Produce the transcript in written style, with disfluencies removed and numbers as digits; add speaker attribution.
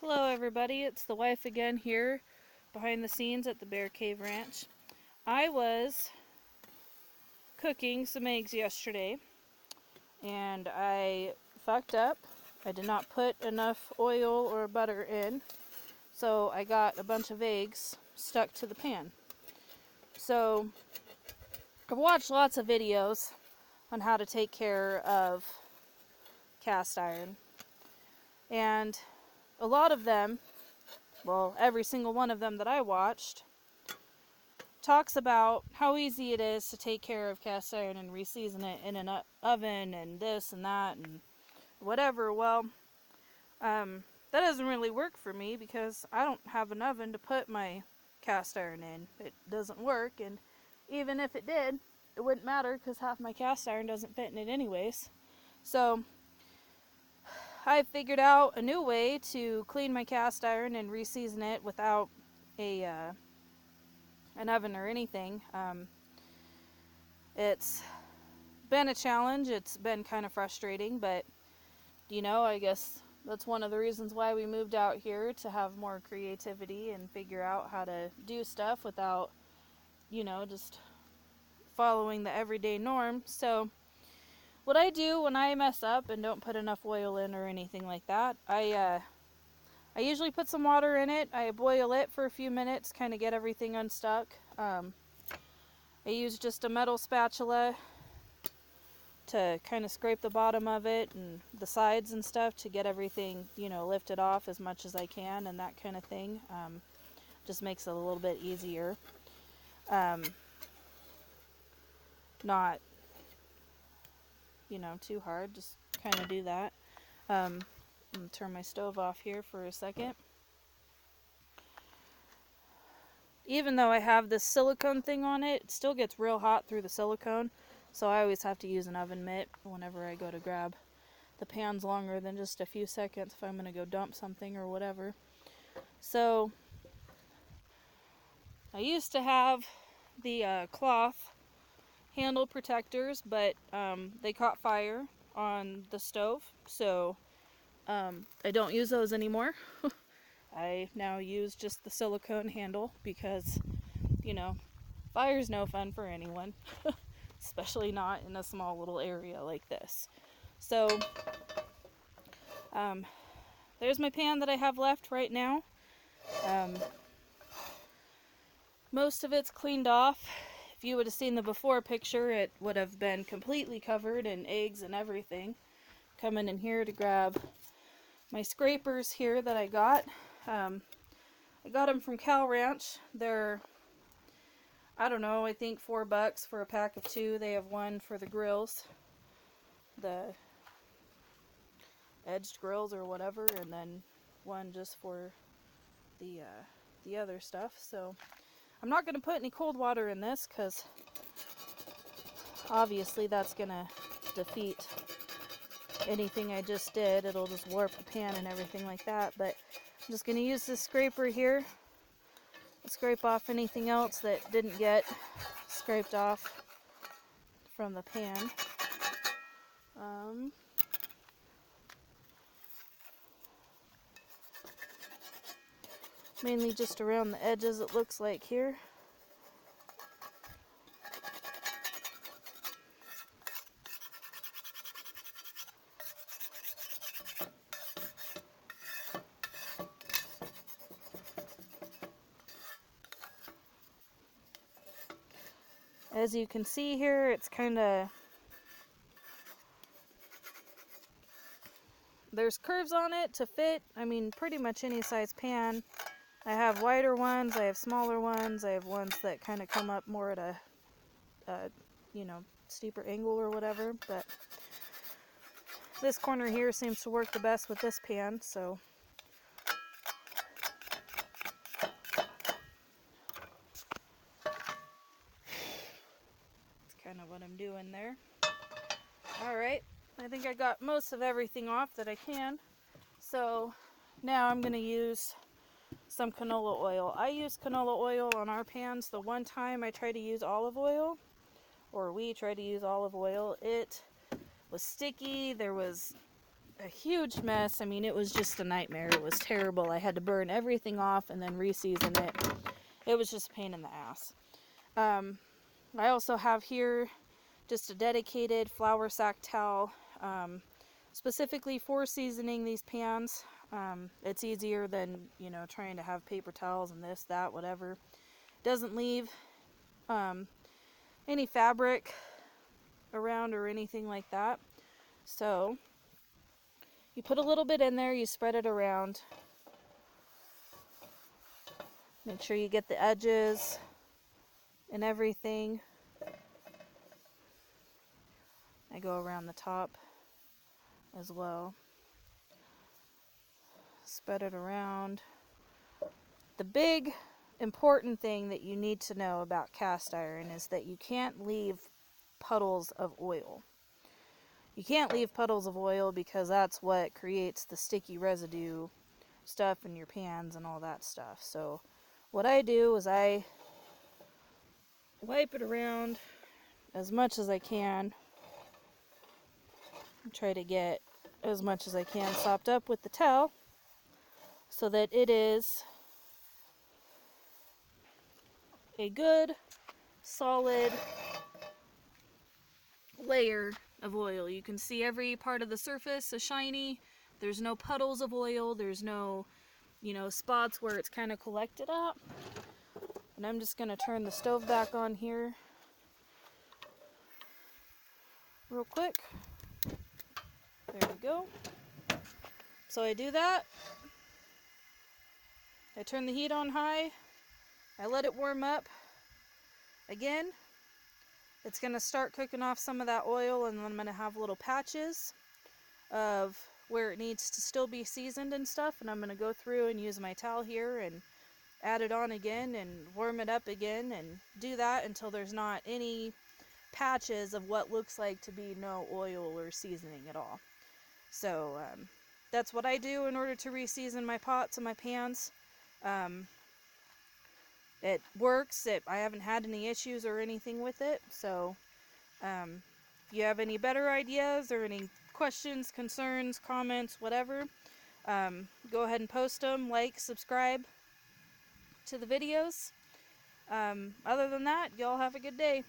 Speaker 1: Hello everybody, it's the wife again here behind the scenes at the Bear Cave Ranch. I was cooking some eggs yesterday and I fucked up. I did not put enough oil or butter in, so I got a bunch of eggs stuck to the pan. So I've watched lots of videos on how to take care of cast iron, and a lot of them, well, every single one of them that I watched, talks about how easy it is to take care of cast iron and reseason it in an oven and this and that and whatever. Well, that doesn't really work for me because I don't have an oven to put my cast iron in. It doesn't work, and even if it did, it wouldn't matter because half my cast iron doesn't fit in it anyways. So I figured out a new way to clean my cast iron and reseason it without an oven or anything. It's been a challenge. It's been kind of frustrating, but I guess that's one of the reasons why we moved out here, to have more creativity and figure out how to do stuff without, just following the everyday norm. So what I do when I mess up and don't put enough oil in or anything like that, I usually put some water in it. I boil it for a few minutes, kind of get everything unstuck. I use just a metal spatula to kind of scrape the bottom of it and the sides and stuff to get everything, lifted off as much as I can and that kind of thing. Just makes it a little bit easier. Not, too hard. Just kind of do that. I'm going to turn my stove off here for a second. Even though I have this silicone thing on it, it still gets real hot through the silicone. So I always have to use an oven mitt whenever I go to grab the pans longer than just a few seconds if I'm going to go dump something or whatever. So I used to have the cloth handle protectors, but they caught fire on the stove. So I don't use those anymore. I now use just the silicone handle because, fire's no fun for anyone. Especially not in a small little area like this. So there's my pan that I have left right now. Most of it's cleaned off. If you would have seen the before picture, it would have been completely covered in eggs and everything. Coming in here to grab my scrapers here that I got. I got them from Cal Ranch. They're, I don't know, I think $4 for a pack of 2. They have one for the grills, the edged grills or whatever, and then one just for the other stuff. So I'm not going to put any cold water in this because obviously that's going to defeat anything I just did. It'll just warp the pan and everything like that. But I'm just going to use this scraper here to scrape off anything else that didn't get scraped off from the pan. Mainly just around the edges, it looks like here. As you can see here, it's kind of, there's curves on it to fit, pretty much any size pan. I have wider ones, I have smaller ones, I have ones that kind of come up more at a steeper angle or whatever, but this corner here seems to work the best with this pan, so that's kind of what I'm doing there. Alright, I think I got most of everything off that I can, so now I'm going to use some canola oil. I use canola oil on our pans. The one time I tried to use olive oil, or we tried to use olive oil, it was sticky. There was a huge mess. I mean, it was just a nightmare. It was terrible. I had to burn everything off and then re-season it. It was just a pain in the ass. I also have here just a dedicated flour sack towel, specifically for seasoning these pans. It's easier than, you know, trying to have paper towels and this, that, whatever. Doesn't leave any fabric around or anything like that. So you put a little bit in there, you spread it around. Make sure you get the edges and everything. I go around the top as well. Spread it around. The big important thing that you need to know about cast iron is that you can't leave puddles of oil. You can't leave puddles of oil because that's what creates the sticky residue stuff in your pans and all that stuff. So what I do is I wipe it around as much as I can. Try to get as much as I can sopped up with the towel so that it is a good solid layer of oil. You can see every part of the surface is shiny. There's no puddles of oil. There's no, you know, spots where it's kind of collected up. And I'm just going to turn the stove back on here real quick. There we go. So I do that. I turn the heat on high. I let it warm up. Again, it's going to start cooking off some of that oil, and then I'm going to have little patches of where it needs to still be seasoned and stuff, and I'm going to go through and use my towel here and add it on again and warm it up again and do that until there's not any patches of what looks like to be no oil or seasoning at all. So that's what I do in order to re-season my pots and my pans. It works. I haven't had any issues or anything with it. So if you have any better ideas or any questions, concerns, comments, whatever, go ahead and post them, like, subscribe to the videos. Other than that, y'all have a good day.